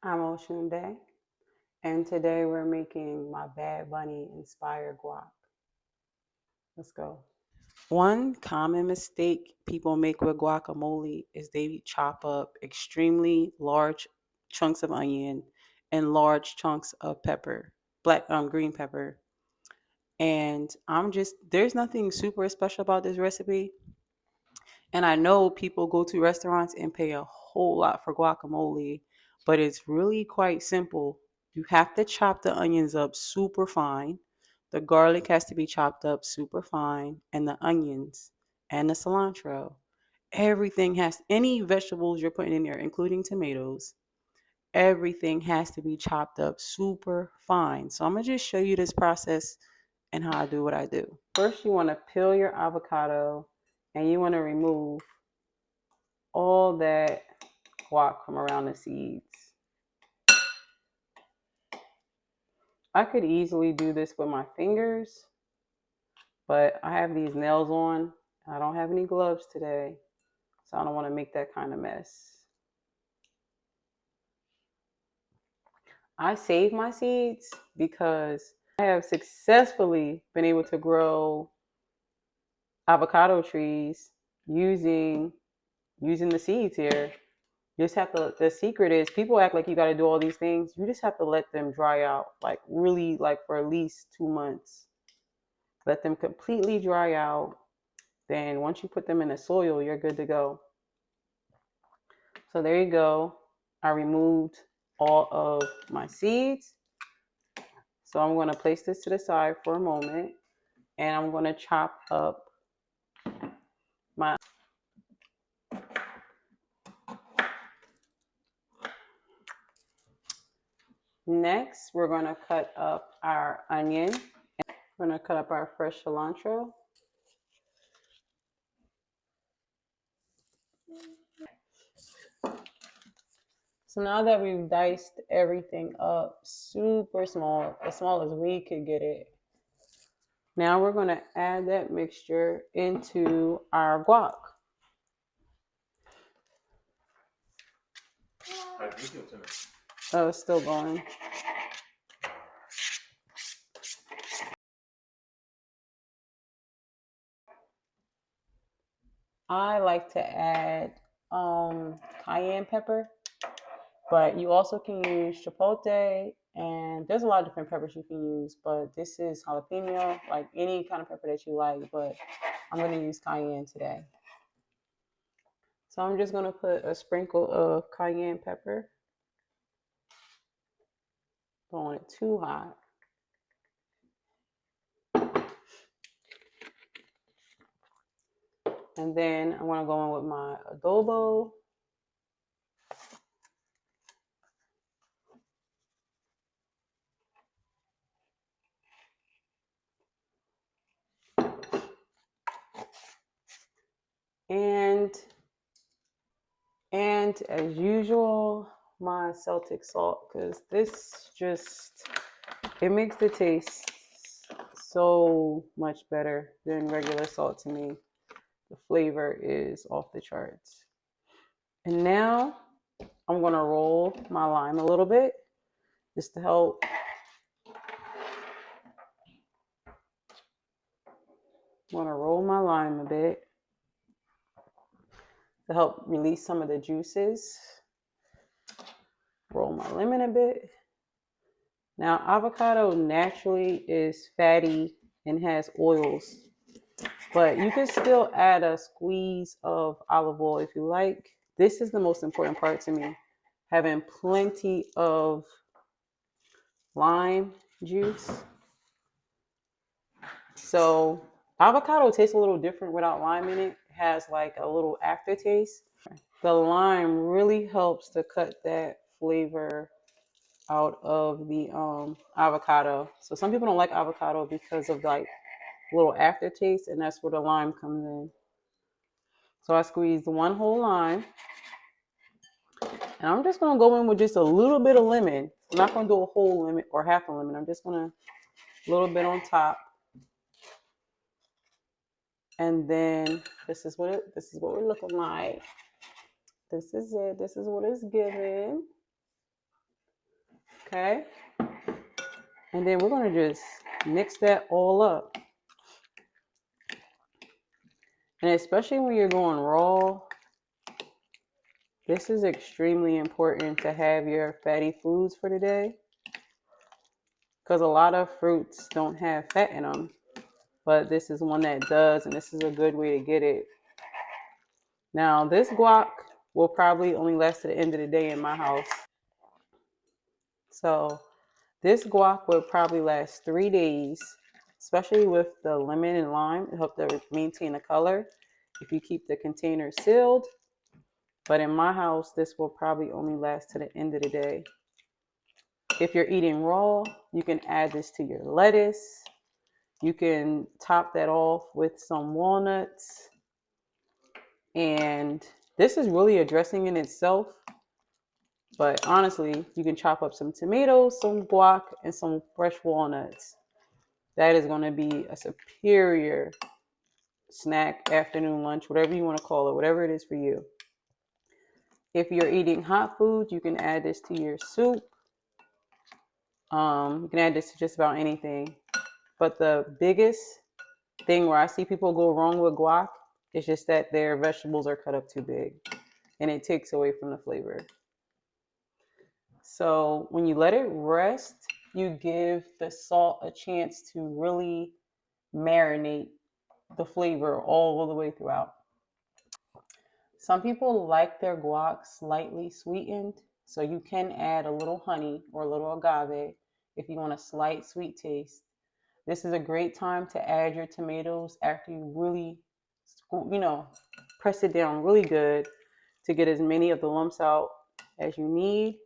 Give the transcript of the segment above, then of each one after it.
I'm Ocean Day, and today we're making my Bad Bunny inspired guac. Let's go. One common mistake people make with guacamole is they chop up extremely large chunks of onion and large chunks of pepper, black green pepper. And there's nothing super special about this recipe. And I know people go to restaurants and pay a whole lot for guacamole, but it's really quite simple. You have to chop the onions up super fine. The garlic has to be chopped up super fine, and the onions and the cilantro. Any vegetables you're putting in there, including tomatoes, everything has to be chopped up super fine. So I'm going to just show you this process and how I do what I do. First, you want to peel your avocado and you want to remove all that guac from around the seeds. I could easily do this with my fingers, but I have these nails on. I don't have any gloves today, so I don't want to make that kind of mess. I save my seeds because I have successfully been able to grow avocado trees using the seeds here. You just have to, the secret is people act like you got to do all these things. You just have to let them dry out, like really, like for at least 2 months. Let them completely dry out. Then once you put them in the soil, you're good to go. So there you go. I removed all of my seeds. So I'm going to place this to the side for a moment, and I'm going to chop up my Next, we're going to cut up our onion. We're going to cut up our fresh cilantro. So now that we've diced everything up super small, as small as we could get it, now we're going to add that mixture into our guac. Oh, it's still going. I like to add cayenne pepper, but you also can use chipotle, and there's a lot of different peppers you can use, but this is jalapeno, like any kind of pepper that you like, but I'm going to use cayenne today. So I'm just going to put a sprinkle of cayenne pepper. Don't want it too hot. And then I'm going to go in with my adobo. And as usual, my Celtic salt, because this just, it makes the taste so much better than regular salt to me. The flavor is off the charts. And now I'm going to roll my lime a little bit just to help. I'm going to roll my lime a bit to help release some of the juices. Roll my lemon a bit. Now, avocado naturally is fatty and has oils, but you can still add a squeeze of olive oil if you like. This is the most important part to me, having plenty of lime juice. So avocado tastes a little different without lime in it. It has like a little aftertaste. The lime really helps to cut that flavor out of the avocado. So some people don't like avocado because of like little aftertaste, and that's where the lime comes in. So I squeezed one whole lime, and I'm just gonna go in with just a little bit of lemon. I'm not gonna do a whole lemon or half a lemon. I'm just gonna a little bit on top, and then this is what we're looking like. This is it. This is what it's giving. Okay. And then we're going to just mix that all up. And especially when you're going raw, this is extremely important to have your fatty foods for the day. Because a lot of fruits don't have fat in them. But this is one that does, and this is a good way to get it. Now, this guac will probably only last to the end of the day in my house. So this guac will probably last 3 days, especially with the lemon and lime. It helps to maintain the color if you keep the container sealed. But in my house, this will probably only last to the end of the day. If you're eating raw, you can add this to your lettuce. You can top that off with some walnuts. And this is really a dressing in itself. But honestly, you can chop up some tomatoes, some guac, and some fresh walnuts. That is going to be a superior snack, afternoon, lunch, whatever you want to call it, whatever it is for you. If you're eating hot food, you can add this to your soup. You can add this to just about anything. But the biggest thing where I see people go wrong with guac is just that their vegetables are cut up too big, and it takes away from the flavor. So when you let it rest, you give the salt a chance to really marinate the flavor all the way throughout. Some people like their guac slightly sweetened, so you can add a little honey or a little agave if you want a slight sweet taste. This is a great time to add your tomatoes after you really, press it down really good to get as many of the lumps out as you need.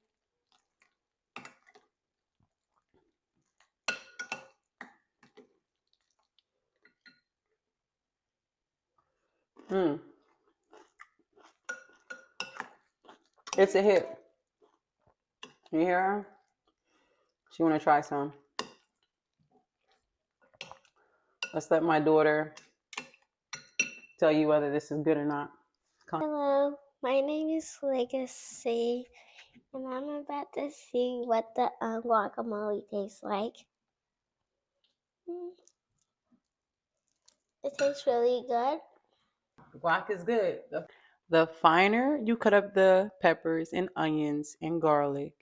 It's a hit. You hear her? She want to try some. Let's let my daughter tell you whether this is good or not. Hello, my name is Legacy, and I'm about to see what the guacamole tastes like. It tastes really good. Guac is good. The finer you cut up the peppers and onions and garlic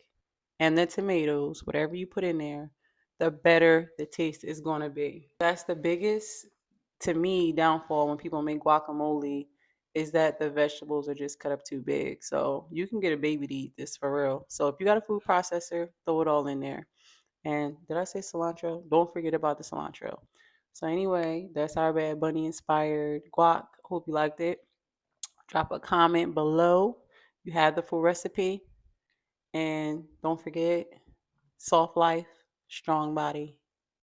and the tomatoes, whatever you put in there, the better the taste is going to be. That's the biggest, to me, downfall when people make guacamole is that the vegetables are just cut up too big. So you can get a baby to eat this for real. So if you got a food processor, throw it all in there. And did I say cilantro? Don't forget about the cilantro. So anyway, that's our Bad Bunny inspired guac. Hope you liked it. Drop a comment below. You have the full recipe. And don't forget, soft life, strong body.